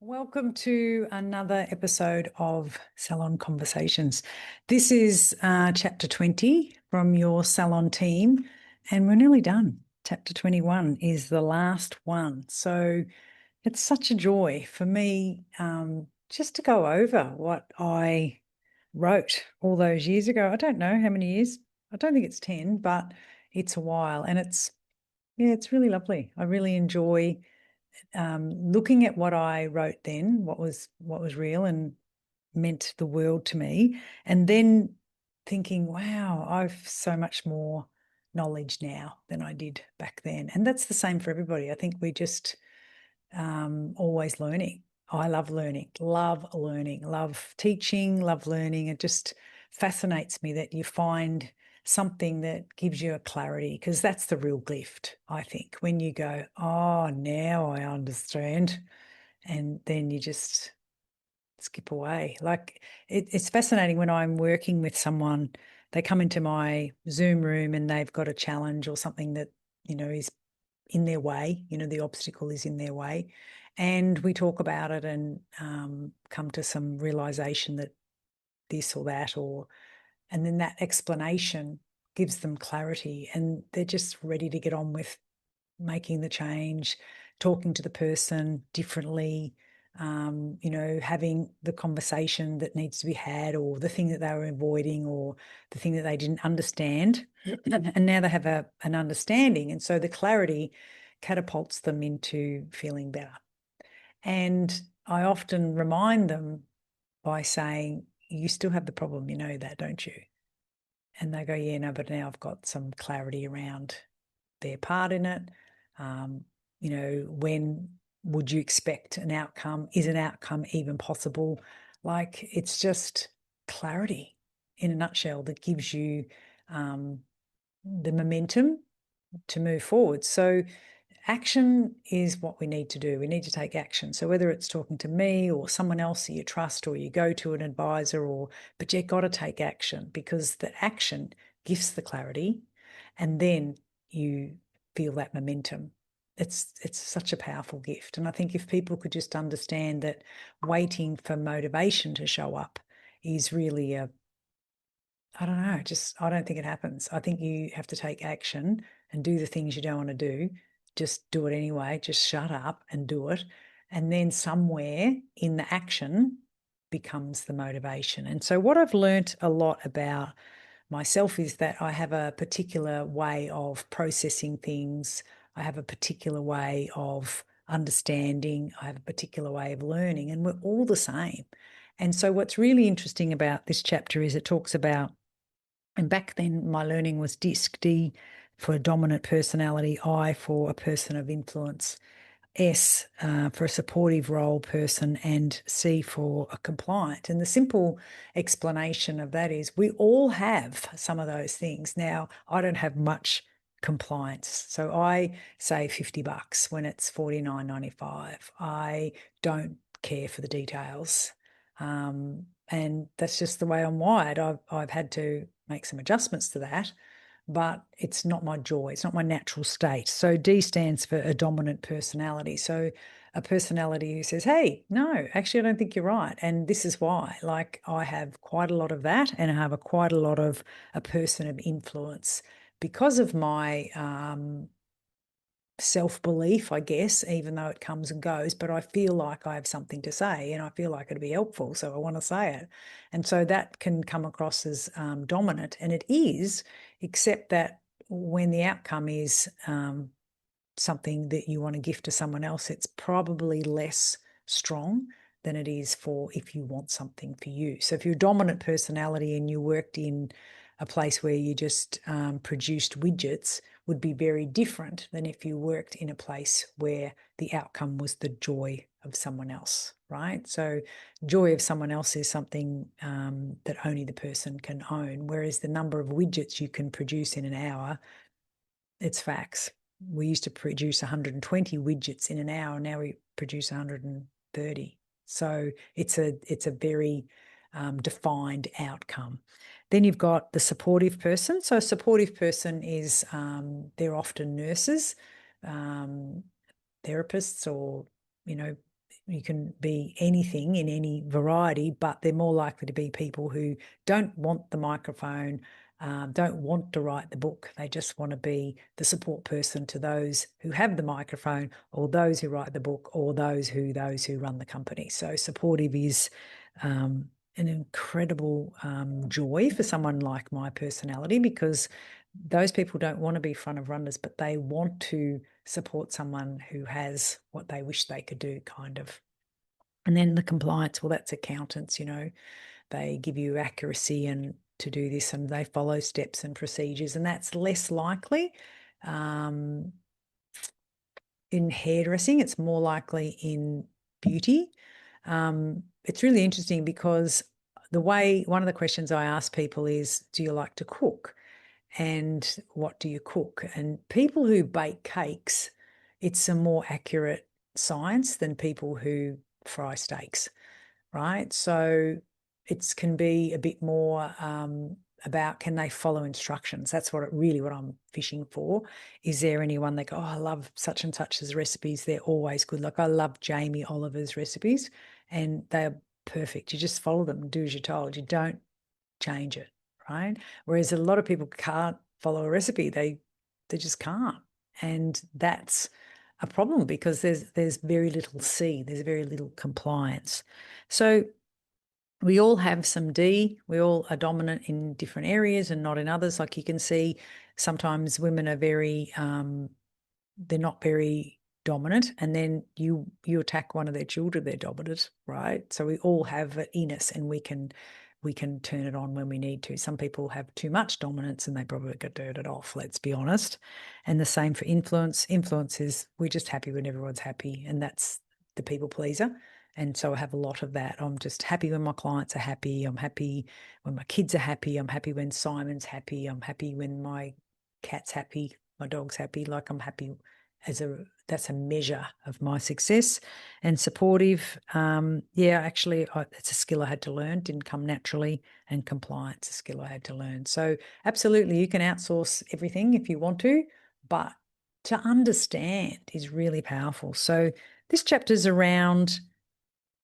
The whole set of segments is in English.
Welcome to another episode of Salon Conversations. This is chapter 20 from your Salon team, and we're nearly done. Chapter 21 is the last one. So it's such a joy for me just to go over what I wrote all those years ago. I don't know how many years. I don't think it's 10, but it's a while. And it's really lovely. I really enjoy looking at what I wrote then, what was real and meant the world to me, and then thinking, wow, I've so much more knowledge now than I did back then. And that's the same for everybody. I think we just always learning. I love learning, love teaching, love learning. It just fascinates me that you find something that gives you a clarity, because that's the real gift, I think, when you go, oh, now I understand. And then you just skip away. Like it's fascinating when I'm working with someone, they come into my Zoom room and they've got a challenge or something that, is in their way, the obstacle is in their way. And we talk about it and come to some realization that this or that, and then that explanation gives them clarity and they're just ready to get on with making the change, talking to the person differently, having the conversation that needs to be had, or the thing that they were avoiding, or the thing that they didn't understand. And now they have an understanding. And so the clarity catapults them into feeling better. And I often remind them by saying, you still have the problem, you know that, don't you? And they go, yeah, no, but now I've got some clarity around their part in it. When would you expect an outcome? Is an outcome even possible? Like, it's just clarity in a nutshell that gives you the momentum to move forward. So action is what we need to do. We need to take action. So whether it's talking to me or someone else that you trust, or you go to an advisor, but you've got to take action, because the action gives the clarity, and then you feel that momentum. It's such a powerful gift. And I think if people could just understand that waiting for motivation to show up is really I don't know, I don't think it happens. I think you have to take action and do the things you don't want to do. Just do it anyway. Just shut up and do it. And then somewhere in the action becomes the motivation. And so what I've learnt a lot about myself is that I have a particular way of processing things. I have a particular way of understanding. I have a particular way of learning, and we're all the same. And so what's really interesting about this chapter is it talks about, and back then my learning was DISC, D for a dominant personality, I for a person of influence, S for a supportive role person, and C for a compliant. And the simple explanation of that is we all have some of those things. Now, I don't have much compliance, so I say $50 when it's $49.95. I don't care for the details. And that's just the way I'm wired. I've had to make some adjustments to that, but it's not my joy. It's not my natural state. So D stands for a dominant personality. So a personality who says, hey, no, actually, I don't think you're right. And this is why. Like, I have quite a lot of that, and I have quite a lot of a person of influence because of my self-belief, I guess, even though it comes and goes, but I feel like I have something to say and I feel like it'd be helpful, so I want to say it. And so that can come across as dominant, and it is, except that when the outcome is something that you want to gift to someone else, it's probably less strong than it is for if you want something for you. So if you're a dominant personality and you worked in a place where you just produced widgets, would be very different than if you worked in a place where the outcome was the joy of someone else, right? So joy of someone else is something that only the person can own, whereas the number of widgets you can produce in an hour, it's facts. We used to produce 120 widgets in an hour. Now we produce 130. So it's a very defined outcome. Then you've got the supportive person. So a supportive person is, they're often nurses, therapists, or, You can be anything in any variety, but they're more likely to be people who don't want the microphone, don't want to write the book. They just want to be the support person to those who have the microphone, or those who write the book, or those who run the company. So supportive is an incredible joy for someone like my personality, because those people don't want to be front of runners, but they want to support someone who has what they wish they could do, kind of. And then the compliance, well, that's accountants, they give you accuracy and to do this, and they follow steps and procedures, and that's less likely in hairdressing. It's more likely in beauty. It's really interesting because one of the questions I ask people is, do you like to cook? And what do you cook? And people who bake cakes, it's a more accurate science than people who fry steaks, right? So it can be a bit more about, can they follow instructions? That's what I'm fishing for. Is there anyone that go, oh, I love such and such's recipes. They're always good. Like I love Jamie Oliver's recipes, and they're perfect. You just follow them and do as you're told. You don't change it, right? Whereas a lot of people can't follow a recipe. They just can't. And that's a problem, because there's very little there's very little compliance. So we all have some D. We all are dominant in different areas and not in others. Like you can see, sometimes women are very they're not very dominant, and then you attack one of their children, they're dominant, right? So we all have it in us, and we can turn it on when we need to. Some people have too much dominance and they probably got to turn it off, let's be honest. And the same for influence. Influence is, we're just happy when everyone's happy, and that's the people pleaser. And so I have a lot of that. I'm just happy when my clients are happy. I'm happy when my kids are happy. I'm happy when Simon's happy. I'm happy when my cat's happy, my dog's happy. Like I'm happy that's a measure of my success. And supportive, actually, it's a skill I had to learn, didn't come naturally. And compliance, a skill I had to learn. So absolutely, you can outsource everything if you want to, but to understand is really powerful. So this chapter is around,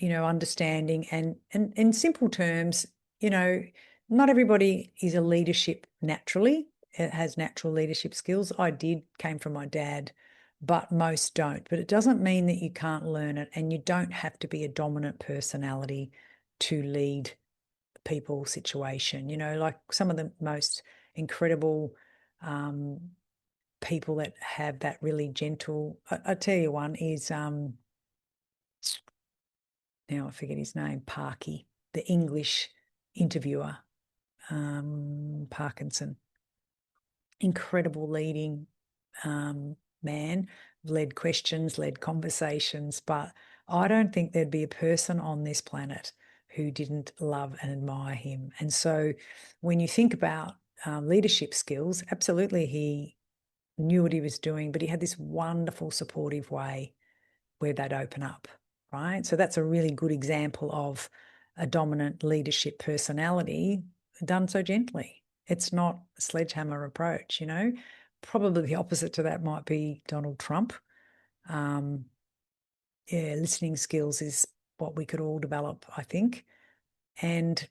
understanding, and in simple terms, not everybody is a leadership naturally. It has natural leadership skills. Came from my dad, but most don't. But it doesn't mean that you can't learn it, and you don't have to be a dominant personality to lead people situation. Like some of the most incredible people that have that really gentle. I tell you, one is now I forget his name, Parky, the English interviewer, Parkinson. Incredible leading man, led questions, led conversations, but I don't think there'd be a person on this planet who didn't love and admire him. And so when you think about leadership skills, absolutely he knew what he was doing, but he had this wonderful supportive way where they'd open up, right? So that's a really good example of a dominant leadership personality done so gently. It's not a sledgehammer approach, Probably the opposite to that might be Donald Trump. Listening skills is what we could all develop, I think, and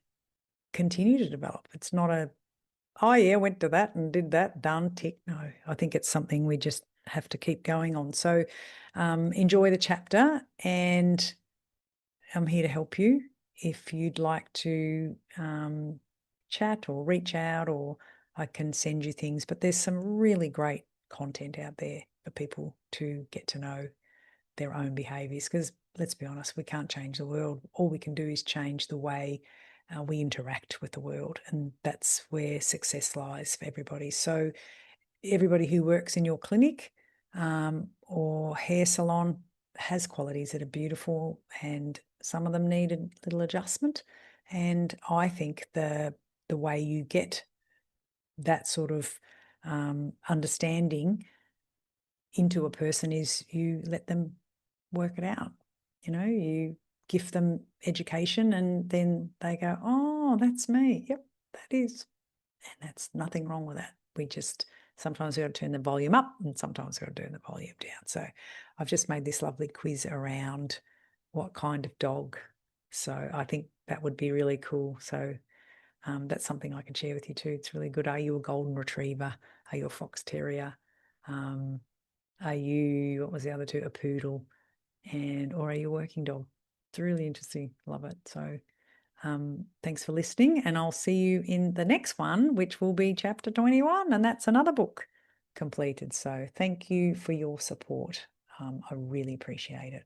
continue to develop. It's not went to that and did that, done, tick. No, I think it's something we just have to keep going on. So enjoy the chapter, and I'm here to help you if you'd like to chat or reach out, or I can send you things. But there's some really great content out there for people to get to know their own behaviours, because let's be honest, we can't change the world. All we can do is change the way we interact with the world, and that's where success lies for everybody. So everybody who works in your clinic or hair salon has qualities that are beautiful, and some of them need a little adjustment. And I think the way you get that sort of understanding into a person is you let them work it out. You gift them education, and then they go, oh, that's me. Yep, that is. And that's nothing wrong with that. Sometimes we've got to turn the volume up, and sometimes we've got to turn the volume down. So I've just made this lovely quiz around what kind of dog. So I think that would be really cool. So that's something I can share with you too. It's really good. Are you a golden retriever? Are you a fox terrier? Are you, what was the other two? A poodle, or are you a working dog? It's really interesting. Love it. So thanks for listening, and I'll see you in the next one, which will be chapter 21, and that's another book completed. So thank you for your support. I really appreciate it.